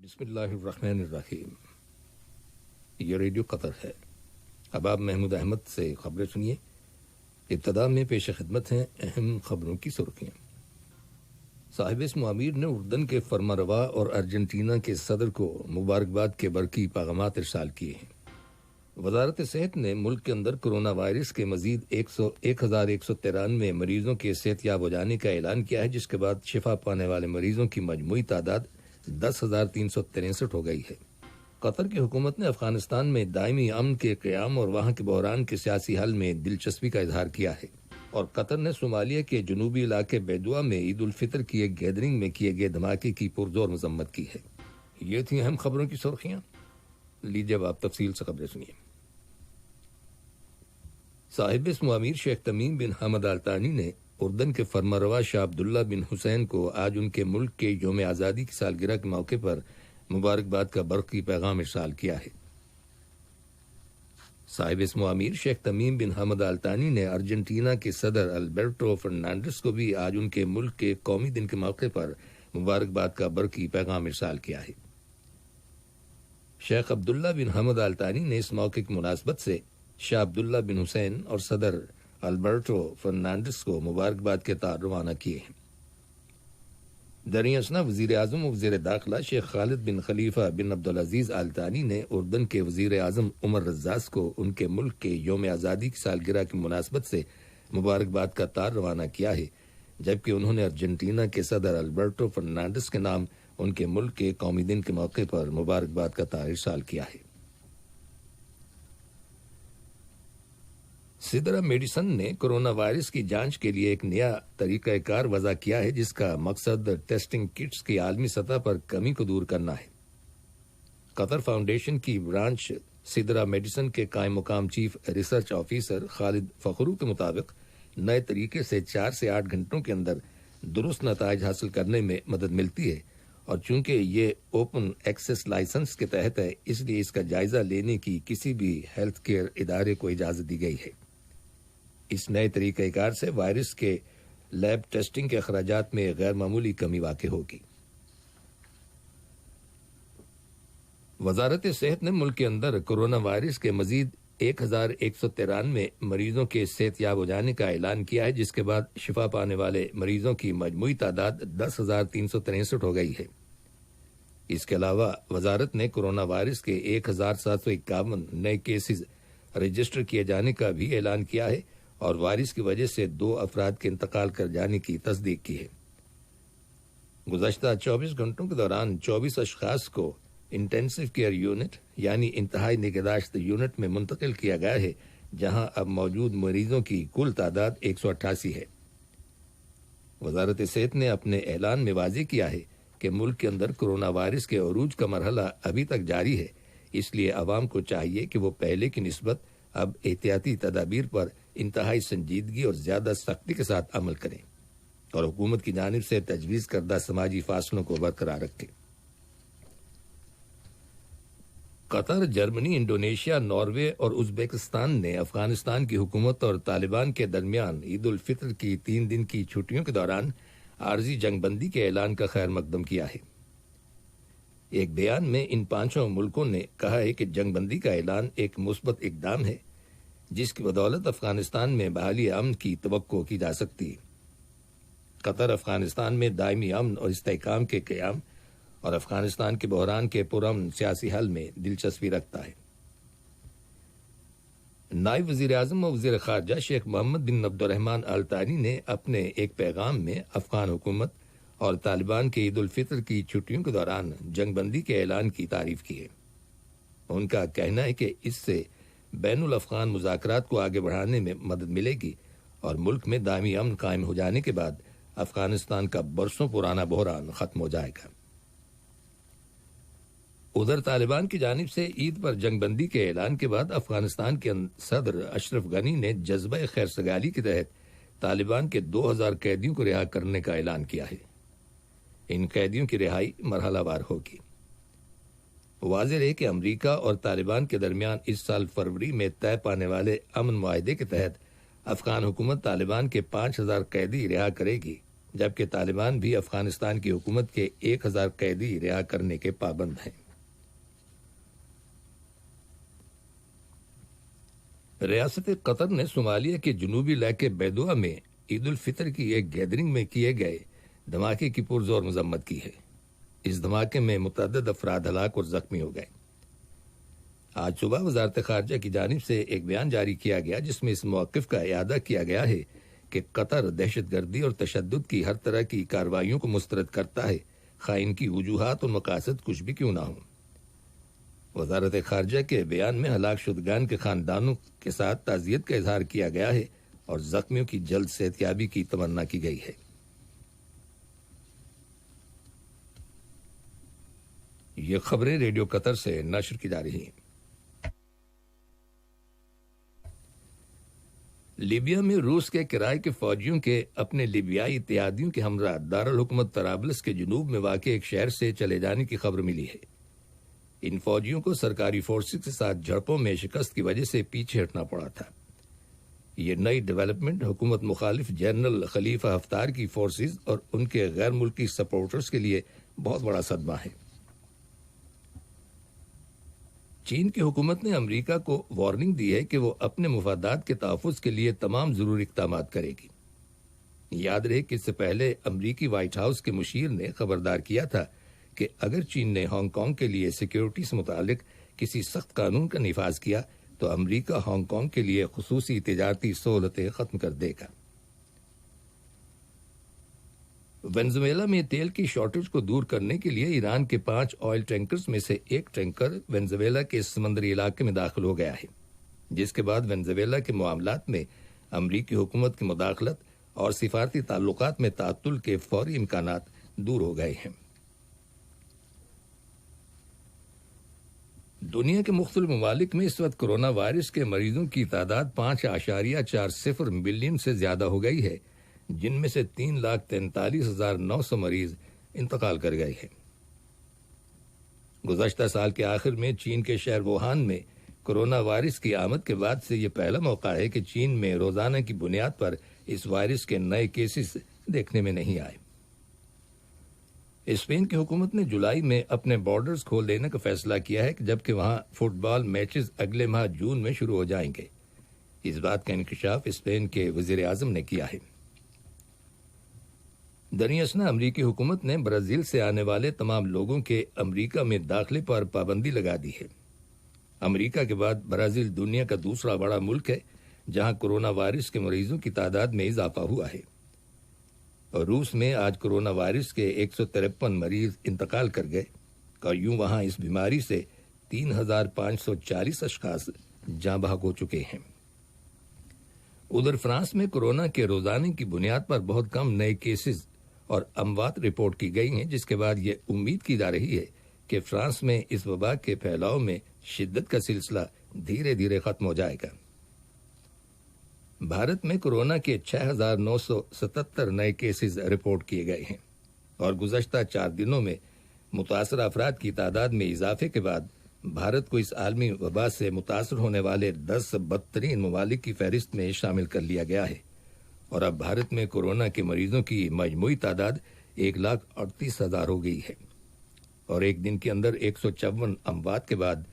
بسم اللہ الرحمن الرحیم۔ یہ ریڈیو قطر ہے۔ اب آپ محمود احمد سے خبریں سنیے۔ ابتدا میں پیش خدمت ہیں اہم خبروں کی سرخیاں۔ صاحب اسم امیر نے اردن کے فرمانروا اور ارجنٹینا کے صدر کو مبارکباد کے برقی پیغامات ارسال کیے ہیں۔ وزارت صحت نے ملک کے اندر کرونا وائرس کے مزید 1193 مریضوں کے صحت یاب ہو جانے کا اعلان کیا ہے، جس کے بعد شفا پانے والے مریضوں کی مجموعی تعداد 10,363 ہو گئی ہے۔ قطر کی حکومت نے افغانستان میں دائمی امن کے قیام اور وہاں کے بحران کے سیاسی حل میں دلچسپی کا اظہار کیا ہے، اور قطر نے صومالیہ کے جنوبی علاقے بیدوا میں عید الفطر کی ایک گیدرنگ میں کیے گئے دھماکے کی پرزور مذمت کی ہے۔ یہ تھیں اہم خبروں کی سرخیاں۔ لیجیے اب آپ تفصیل سے خبریں سنیے۔ صاحب اسم امیر شیخ تمیم بن حمد آل ثانی نے اردن کے فرمانروا شاہ عبداللہ بن حسین کو آج ان کے ملک کے یوم آزادی کی سالگرہ کے موقع پر مبارکباد کا برقی پیغام ارسال کیا ہے۔ صاحب اسم امیر شیخ تمیم بن حمد آل ثانی نے ارجنٹینا کے صدر البرٹو فرنانڈس کو بھی آج ان کے ملک کے قومی دن کے موقع پر مبارکباد کا برقی پیغام ارسال کیا ہے۔ شیخ عبداللہ بن حمد آل ثانی نے اس موقع کی مناسبت سے شاہ عبداللہ بن حسین اور صدر البرٹو فرنانڈس کو مبارکباد کے تار روانہ کیے ہیں۔ دریں اثنا وزیر اعظم و وزیر داخلہ شیخ خالد بن خلیفہ بن عبدالعزیز آل ثانی نے اردن کے وزیر اعظم عمر رزاق کو ان کے ملک کے یوم آزادی کی سالگرہ کی مناسبت سے مبارکباد کا تار روانہ کیا ہے، جبکہ انہوں نے ارجنٹینا کے صدر البرٹو فرنانڈس کے نام ان کے ملک کے قومی دن کے موقع پر مبارکباد کا تار ارسال کیا ہے۔ سدرا میڈیسن نے کرونا وائرس کی جانچ کے لیے ایک نیا طریقہ کار وضع کیا ہے، جس کا مقصد ٹیسٹنگ کٹس کی عالمی سطح پر کمی کو دور کرنا ہے۔ قطر فاؤنڈیشن کی برانچ سدرا میڈیسن کے قائم مقام چیف ریسرچ آفیسر خالد فخرو کے مطابق نئے طریقے سے 4 سے 8 گھنٹوں کے اندر درست نتائج حاصل کرنے میں مدد ملتی ہے، اور چونکہ یہ اوپن ایکسس لائسنس کے تحت ہے، اس لیے اس کا جائزہ لینے کی کسی بھی ہیلتھ کیئر ادارے کو اجازت دی گئی ہے۔ اس نئے طریقہ کار سے وائرس کے لیب ٹیسٹنگ کے اخراجات میں غیر معمولی کمی واقع ہوگی۔ وزارت صحت نے ملک کے اندر کرونا وائرس کے مزید 1193 مریضوں کے صحت یاب ہو جانے کا اعلان کیا ہے، جس کے بعد شفا پانے والے مریضوں کی مجموعی تعداد 10,363 ہو گئی ہے۔ اس کے علاوہ وزارت نے کرونا وائرس کے 1,751 نئے کیسز رجسٹر کیے جانے کا بھی اعلان کیا ہے، اور وائرس کی وجہ سے 2 افراد کے انتقال کر جانے کی تصدیق کی ہے۔ گزشتہ 24 گھنٹوں کے دوران 24 اشخاص کو انٹینسو کیئر یونٹ یعنی انتہائی نگہداشت یونٹ میں منتقل کیا گیا ہے، جہاں اب موجود مریضوں کی کل تعداد 188 ہے۔ وزارت صحت نے اپنے اعلان میں واضح کیا ہے کہ ملک کے اندر کرونا وائرس کے عروج کا مرحلہ ابھی تک جاری ہے، اس لیے عوام کو چاہیے کہ وہ پہلے کی نسبت اب احتیاطی تدابیر پر انتہائی سنجیدگی اور زیادہ سختی کے ساتھ عمل کریں، اور حکومت کی جانب سے تجویز کردہ سماجی فاصلوں کو برقرار رکھیں۔ قطر، جرمنی، انڈونیشیا، ناروے اور ازبکستان نے افغانستان کی حکومت اور طالبان کے درمیان عید الفطر کی 3 دن کی چھٹیوں کے دوران عارضی جنگ بندی کے اعلان کا خیر مقدم کیا ہے۔ ایک بیان میں ان 5 ملکوں نے کہا ہے کہ جنگ بندی کا اعلان ایک مثبت اقدام ہے، جس کی بدولت افغانستان میں بحالی امن کی توقع کی جا سکتی ہے۔ قطر افغانستان میں دائمی امن اور استحکام کے قیام اور افغانستان کے بحران کے پرامن سیاسی حل میں دلچسپی رکھتا ہے۔ نائب وزیر اعظم و وزیر خارجہ شیخ محمد بن عبد الرحمن آل ثانی نے اپنے ایک پیغام میں افغان حکومت اور طالبان کے عید الفطر کی چھٹیوں کے دوران جنگ بندی کے اعلان کی تعریف کی ہے۔ ان کا کہنا ہے کہ اس سے بین الافغان مذاکرات کو آگے بڑھانے میں مدد ملے گی، اور ملک میں دائمی امن قائم ہو جانے کے بعد افغانستان کا برسوں پرانا بحران ختم ہو جائے گا۔ ادھر طالبان کی جانب سے عید پر جنگ بندی کے اعلان کے بعد افغانستان کے صدر اشرف غنی نے جذبہ خیر سگالی کے تحت طالبان کے 2000 قیدیوں کو رہا کرنے کا اعلان کیا ہے۔ ان قیدیوں کی رہائی مرحلہ وار ہوگی۔ واضح ہے کہ امریکہ اور طالبان کے درمیان اس سال فروری میں طے پانے والے امن معاہدے کے تحت افغان حکومت طالبان کے 5000 قیدی رہا کرے گی، جبکہ طالبان بھی افغانستان کی حکومت کے 1000 قیدی رہا کرنے کے پابند ہیں۔ ریاست قطر نے صومالیہ کے جنوبی علاقے بیدوا میں عید الفطر کی ایک گیدرنگ میں کیے گئے دھماکے کی پرزور مذمت کی ہے۔ اس دھماکے میں متعدد افراد ہلاک اور زخمی ہو گئے۔ آج صبح وزارت خارجہ کی جانب سے ایک بیان جاری کیا گیا جس میں اس موقف کا اعادہ کیا گیا ہے کہ قطر دہشت گردی اور تشدد کی ہر طرح کی کارروائیوں کو مسترد کرتا ہے، خواہ ان کی وجوہات اور مقاصد کچھ بھی کیوں نہ ہوں۔ وزارت خارجہ کے بیان میں ہلاک شدگان کے خاندانوں کے ساتھ تعزیت کا اظہار کیا گیا ہے اور زخمیوں کی جلد صحتیابی کی تمنا کی گئی ہے۔ یہ خبریں ریڈیو قطر سے نشر کی جا رہی ہیں۔ لیبیا میں روس کے کرائے کے فوجیوں کے اپنے لیبیائی اتحادیوں کے ہمراہ دارالحکومت طرابلس کے جنوب میں واقع ایک شہر سے چلے جانے کی خبر ملی ہے۔ ان فوجیوں کو سرکاری فورسز کے ساتھ جھڑپوں میں شکست کی وجہ سے پیچھے ہٹنا پڑا تھا۔ یہ نئی ڈیولپمنٹ حکومت مخالف جنرل خلیفہ حفتار کی فورسز اور ان کے غیر ملکی سپورٹرز کے لیے بہت بڑا صدمہ ہے۔ چین کی حکومت نے امریکہ کو وارننگ دی ہے کہ وہ اپنے مفادات کے تحفظ کے لیے تمام ضروری اقدامات کرے گی۔ یاد رہے کہ اس سے پہلے امریکی وائٹ ہاؤس کے مشیر نے خبردار کیا تھا کہ اگر چین نے ہانگ کانگ کے لیے سیکیورٹی سے متعلق کسی سخت قانون کا نفاذ کیا تو امریکہ ہانگ کانگ کے لیے خصوصی تجارتی سہولتیں ختم کر دے گا۔ وینزویلا میں تیل کی شارٹیج کو دور کرنے کے لیے ایران کے 5 آئل ٹینکرز میں سے ایک ٹینکر وینزویلا کے سمندری علاقے میں داخل ہو گیا ہے، جس کے بعد وینزویلا کے معاملات میں امریکی حکومت کی مداخلت اور سفارتی تعلقات میں تعطل کے فوری امکانات دور ہو گئے ہیں۔ دنیا کے مختلف ممالک میں اس وقت کرونا وائرس کے مریضوں کی تعداد 5.40 ملین سے زیادہ ہو گئی ہے، جن میں سے 3,43,900 مریض انتقال کر گئے ہیں۔ گزشتہ سال کے آخر میں چین کے شہر ووہان میں کرونا وائرس کی آمد کے بعد سے یہ پہلا موقع ہے کہ چین میں روزانہ کی بنیاد پر اس وائرس کے نئے کیسز دیکھنے میں نہیں آئے۔ اسپین کی حکومت نے جولائی میں اپنے بارڈرز کھول دینے کا فیصلہ کیا ہے جبکہ وہاں فٹ بال میچز اگلے ماہ جون میں شروع ہو جائیں گے۔ اس بات کا انکشاف اسپین کے وزیر اعظم نے کیا ہے۔ دریں امریکی حکومت نے برازیل سے آنے والے تمام لوگوں کے امریکہ میں داخلے پر پابندی لگا دی ہے۔ امریکہ کے بعد برازیل دنیا کا دوسرا بڑا ملک ہے جہاں کرونا وائرس کے مریضوں کی تعداد میں اضافہ ہوا ہے۔ اور روس میں آج کرونا وائرس کے 153 مریض انتقال کر گئے اور یوں وہاں اس بیماری سے 3,540 اشخاص جاں بحق ہو چکے ہیں۔ ادھر فرانس میں کورونا کے روزانے کی بنیاد پر بہت کم نئے کیسز اور اموات رپورٹ کی گئی ہیں، جس کے بعد یہ امید کی جا رہی ہے کہ فرانس میں اس وبا کے پھیلاؤ میں شدت کا سلسلہ دھیرے دھیرے ختم ہو جائے گا۔ بھارت میں کورونا کے 6,977 نئے کیسز رپورٹ کیے گئے ہیں اور گزشتہ 4 دنوں میں متاثرہ افراد کی تعداد میں اضافے کے بعد بھارت کو اس عالمی وبا سے متاثر ہونے والے 10 بدترین ممالک کی فہرست میں شامل کر لیا گیا ہے، اور اب بھارت میں کورونا کے مریضوں کی مجموعی تعداد 1,38,000 ہو گئی ہے اور ایک دن کے اندر 154 اموات کے بعد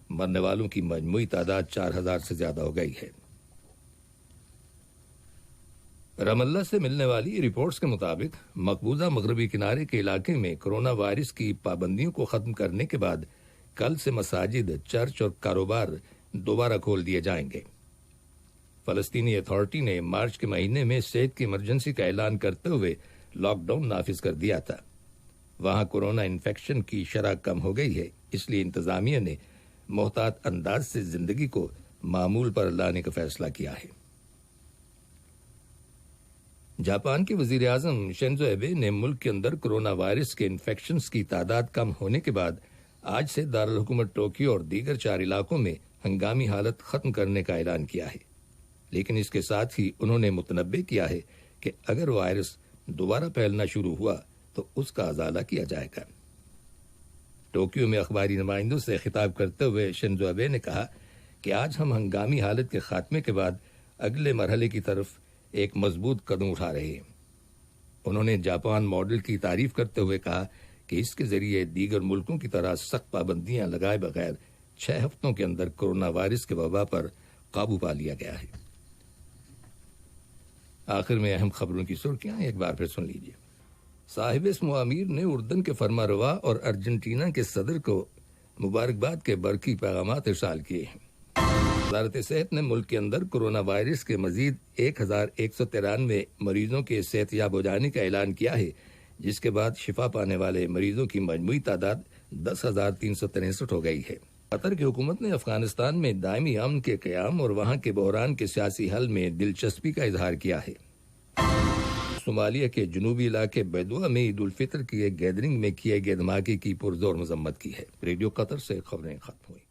مرنے والوں کی مجموعی تعداد 4,000 سے زیادہ ہو گئی ہے۔ رام اللہ سے ملنے والی رپورٹس کے مطابق مقبوضہ مغربی کنارے کے علاقے میں کرونا وائرس کی پابندیوں کو ختم کرنے کے بعد کل سے مساجد، چرچ اور کاروبار دوبارہ کھول دیے جائیں گے۔ فلسطینی اتھارٹی نے مارچ کے مہینے میں صحت کی ایمرجنسی کا اعلان کرتے ہوئے لاک ڈاؤن نافذ کر دیا تھا۔ وہاں کورونا انفیکشن کی شرح کم ہو گئی ہے، اس لیے انتظامیہ نے محتاط انداز سے زندگی کو معمول پر لانے کا فیصلہ کیا ہے۔ جاپان کے وزیر اعظم شنزو ایبے نے ملک کے اندر کرونا وائرس کے انفیکشنز کی تعداد کم ہونے کے بعد آج سے دارالحکومت ٹوکیو اور دیگر 4 علاقوں میں ہنگامی حالت ختم کرنے کا اعلان کیا ہے، لیکن اس کے ساتھ ہی انہوں نے متنبہ کیا ہے کہ اگر وائرس دوبارہ پھیلنا شروع ہوا تو اس کا ازالہ کیا جائے گا۔ ٹوکیو میں اخباری نمائندوں سے خطاب کرتے ہوئے شنزو ایبے نے کہا کہ آج ہم ہنگامی حالت کے خاتمے کے بعد اگلے مرحلے کی طرف ایک مضبوط قدم اٹھا رہے ہیں۔ انہوں نے جاپان ماڈل کی تعریف کرتے ہوئے کہا کہ اس کے ذریعے دیگر ملکوں کی طرح سخت پابندیاں لگائے بغیر 6 ہفتوں کے اندر کورونا وائرس کے وبا پر قابو پا لیا گیا ہے۔ آخر میں اہم خبروں کی سرخیاں ایک بار پھر سن لیجیے۔ صاحب اسم امیر نے اردن کے فرما روا اور ارجنٹینا کے صدر کو مبارکباد کے برقی پیغامات ارسال کیے ہیں۔ وزارت صحت نے ملک کے اندر کورونا وائرس کے مزید 1193 مریضوں کے صحت یاب ہو جانے کا اعلان کیا ہے، جس کے بعد شفا پانے والے مریضوں کی مجموعی تعداد 10,363 ہو گئی ہے۔ قطر کی حکومت نے افغانستان میں دائمی امن کے قیام اور وہاں کے بحران کے سیاسی حل میں دلچسپی کا اظہار کیا ہے۔ صومالیہ کے جنوبی علاقے بیدوا میں عید الفطر کی ایک گیدرنگ میں کیے گئے دھماکے کی پرزور مذمت کی ہے۔ ریڈیو قطر سے خبریں ختم ہوئی۔